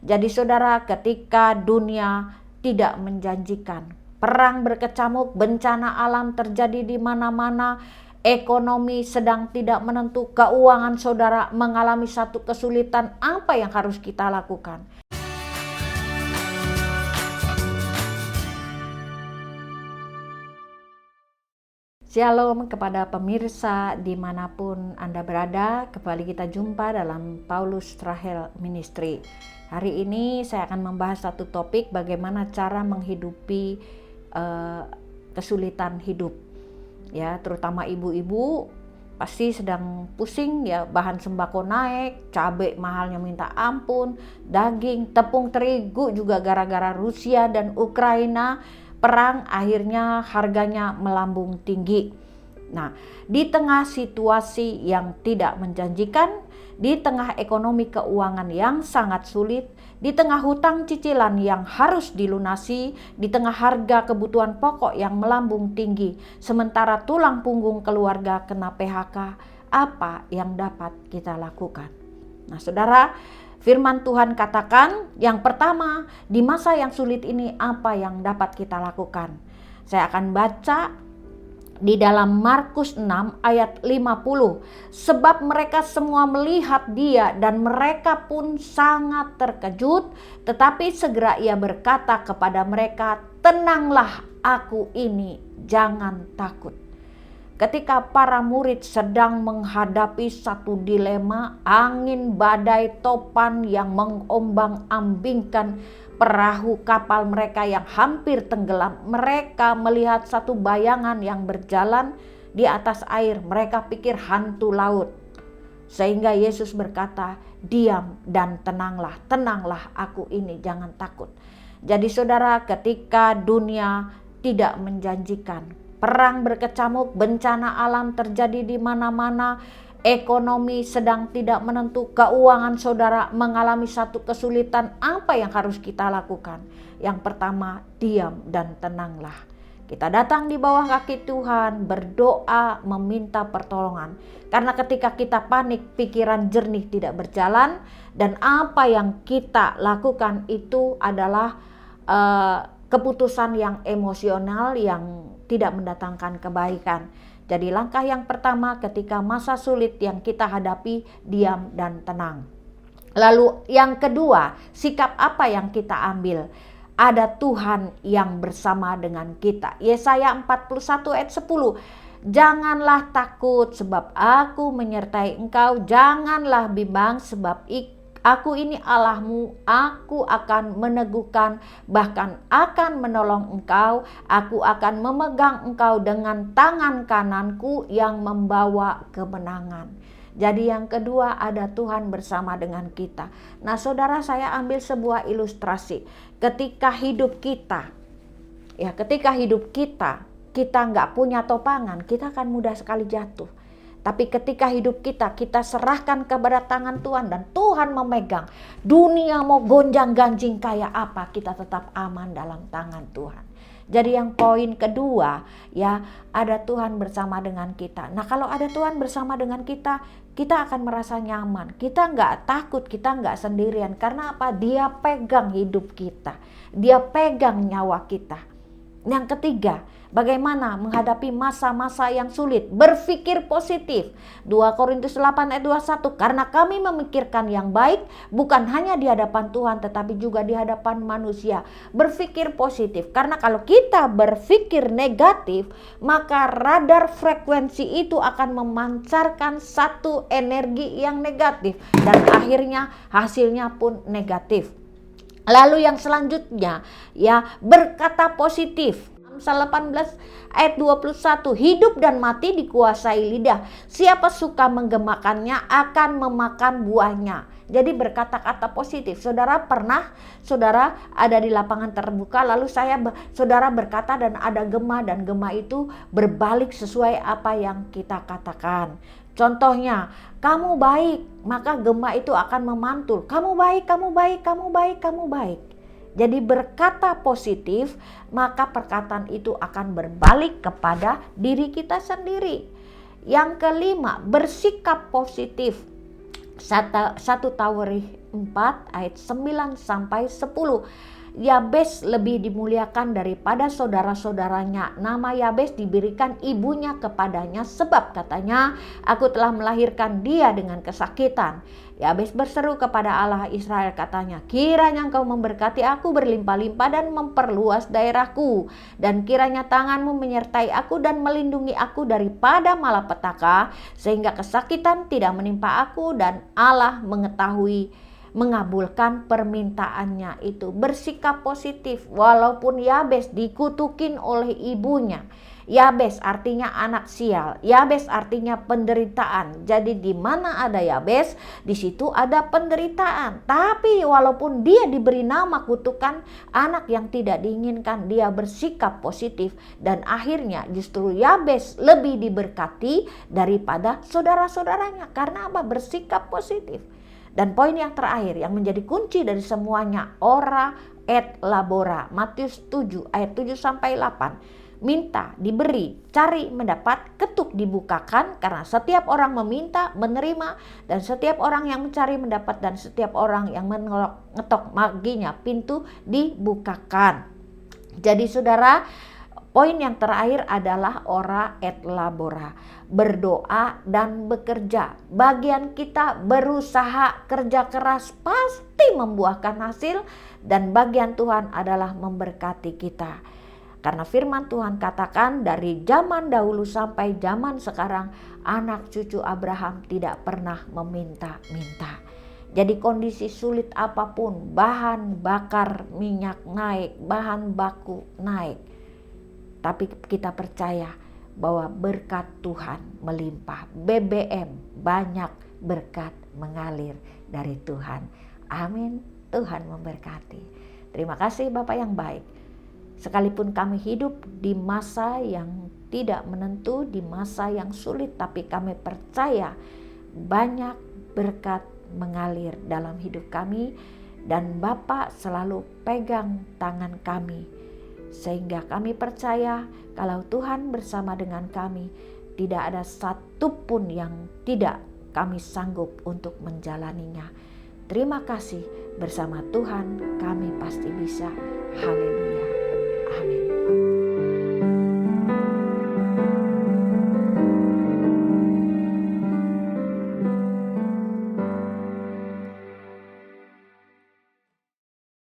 Jadi saudara, ketika dunia tidak menjanjikan, perang berkecamuk, bencana alam terjadi di mana-mana, ekonomi sedang tidak menentu, keuangan saudara mengalami satu kesulitan, apa yang harus kita lakukan? Shalom kepada pemirsa dimanapun Anda berada. Kembali kita jumpa dalam Paulus Rahel Ministry. Hari ini saya akan membahas satu topik, bagaimana cara menghidupi kesulitan hidup. Ya, terutama ibu-ibu pasti sedang pusing ya, bahan sembako naik, cabai mahalnya minta ampun, daging, tepung terigu juga gara-gara Rusia dan Ukraina perang akhirnya harganya melambung tinggi. Nah, di tengah situasi yang tidak menjanjikan, di tengah ekonomi keuangan yang sangat sulit, di tengah hutang cicilan yang harus dilunasi, di tengah harga kebutuhan pokok yang melambung tinggi, sementara tulang punggung keluarga kena PHK, apa yang dapat kita lakukan? Nah, saudara, firman Tuhan katakan, yang pertama, di masa yang sulit ini apa yang dapat kita lakukan? Saya akan baca di dalam Markus 6 ayat 50. Sebab mereka semua melihat dia dan mereka pun sangat terkejut, tetapi segera ia berkata kepada mereka, "Tenanglah, aku ini, jangan takut." Ketika para murid sedang menghadapi satu dilema, angin badai topan yang mengombang-ambingkan perahu kapal mereka yang hampir tenggelam, mereka melihat satu bayangan yang berjalan di atas air. Mereka pikir hantu laut. Sehingga Yesus berkata, "Diam dan tenanglah, tenanglah, aku ini, jangan takut." Jadi saudara, ketika dunia tidak menjanjikan, perang berkecamuk, bencana alam terjadi di mana-mana, ekonomi sedang tidak menentu, keuangan saudara mengalami satu kesulitan, apa yang harus kita lakukan? Yang pertama, diam dan tenanglah. Kita datang di bawah kaki Tuhan, berdoa, meminta pertolongan. Karena ketika kita panik, pikiran jernih tidak berjalan, dan apa yang kita lakukan itu adalah keputusan yang emosional yang tidak mendatangkan kebaikan. Jadi langkah yang pertama ketika masa sulit yang kita hadapi, diam dan tenang. Lalu yang kedua, sikap apa yang kita ambil? Ada Tuhan yang bersama dengan kita. Yesaya 41 ayat 10. Janganlah takut sebab aku menyertai engkau. Janganlah bimbang sebab aku ini Allahmu, aku akan meneguhkan, bahkan akan menolong engkau. Aku akan memegang engkau dengan tangan kananku yang membawa kemenangan. Jadi yang kedua, ada Tuhan bersama dengan kita. Nah saudara, saya ambil sebuah ilustrasi. Ketika hidup kita nggak punya topangan, kita akan mudah sekali jatuh. Tapi ketika hidup kita serahkan kepada tangan Tuhan dan Tuhan memegang. Dunia mau gonjang-ganjing kayak apa, kita tetap aman dalam tangan Tuhan. Jadi yang poin kedua, ya, ada Tuhan bersama dengan kita. Nah kalau ada Tuhan bersama dengan kita, kita akan merasa nyaman. Kita nggak takut, kita nggak sendirian. Karena apa? Dia pegang hidup kita. Dia pegang nyawa kita. Yang ketiga, bagaimana menghadapi masa-masa yang sulit? Berpikir positif. 2 Korintus 8 ayat 21. Karena kami memikirkan yang baik, bukan hanya di hadapan Tuhan, tetapi juga di hadapan manusia. Berpikir positif. Karena kalau kita berpikir negatif, maka radar frekuensi itu akan memancarkan satu energi yang negatif. Dan akhirnya hasilnya pun negatif. Lalu yang selanjutnya, ya, berkata positif. Amsal 18 ayat 21. Hidup dan mati dikuasai lidah. Siapa suka menggemakannya akan memakan buahnya. Jadi berkata-kata positif. Saudara pernah, saudara ada di lapangan terbuka, lalu saudara berkata dan ada gema, dan gema itu berbalik sesuai apa yang kita katakan. Contohnya, kamu baik, maka gema itu akan memantul. Kamu baik, kamu baik, kamu baik, kamu baik. Jadi berkata positif, maka perkataan itu akan berbalik kepada diri kita sendiri. Yang kelima, bersikap positif. 1 4 ayat 9 sampai 10. Yabes lebih dimuliakan daripada saudara-saudaranya. Nama Yabes diberikan ibunya kepadanya sebab katanya, aku telah melahirkan dia dengan kesakitan. Yabes berseru kepada Allah Israel katanya, kiranya engkau memberkati aku berlimpah-limpah dan memperluas daerahku, dan kiranya tanganmu menyertai aku dan melindungi aku daripada malapetaka, sehingga kesakitan tidak menimpa aku. Dan Allah mengabulkan permintaannya itu. Bersikap positif walaupun Yabes dikutukin oleh ibunya. Yabes artinya anak sial. Yabes artinya penderitaan. Jadi di mana ada Yabes, di situ ada penderitaan. Tapi walaupun dia diberi nama kutukan, anak yang tidak diinginkan, dia bersikap positif dan akhirnya justru Yabes lebih diberkati daripada saudara-saudaranya. Karena apa? Bersikap positif. Dan poin yang terakhir yang menjadi kunci dari semuanya, ora et labora. Matius 7 ayat 7 sampai 8. Minta, diberi, cari, mendapat, ketuk, dibukakan. Karena setiap orang meminta, menerima, dan setiap orang yang mencari, mendapat, dan setiap orang yang mengetok maginya, pintu dibukakan. Jadi saudara, poin yang terakhir adalah ora et labora, berdoa dan bekerja. Bagian kita berusaha, kerja keras pasti membuahkan hasil, dan bagian Tuhan adalah memberkati kita. Karena firman Tuhan katakan dari zaman dahulu sampai zaman sekarang, anak cucu Abraham tidak pernah meminta-minta. Jadi kondisi sulit apapun, bahan bakar minyak naik, bahan baku naik, tapi kita percaya bahwa berkat Tuhan melimpah. BBM banyak, berkat mengalir dari Tuhan. Amin. Tuhan memberkati. Terima kasih Bapak yang baik. Sekalipun kami hidup di masa yang tidak menentu, di masa yang sulit, tapi kami percaya banyak berkat mengalir dalam hidup kami, dan Bapak selalu pegang tangan kami. Sehingga kami percaya kalau Tuhan bersama dengan kami, tidak ada satupun yang tidak kami sanggup untuk menjalaninya. Terima kasih, bersama Tuhan kami pasti bisa. Haleluya.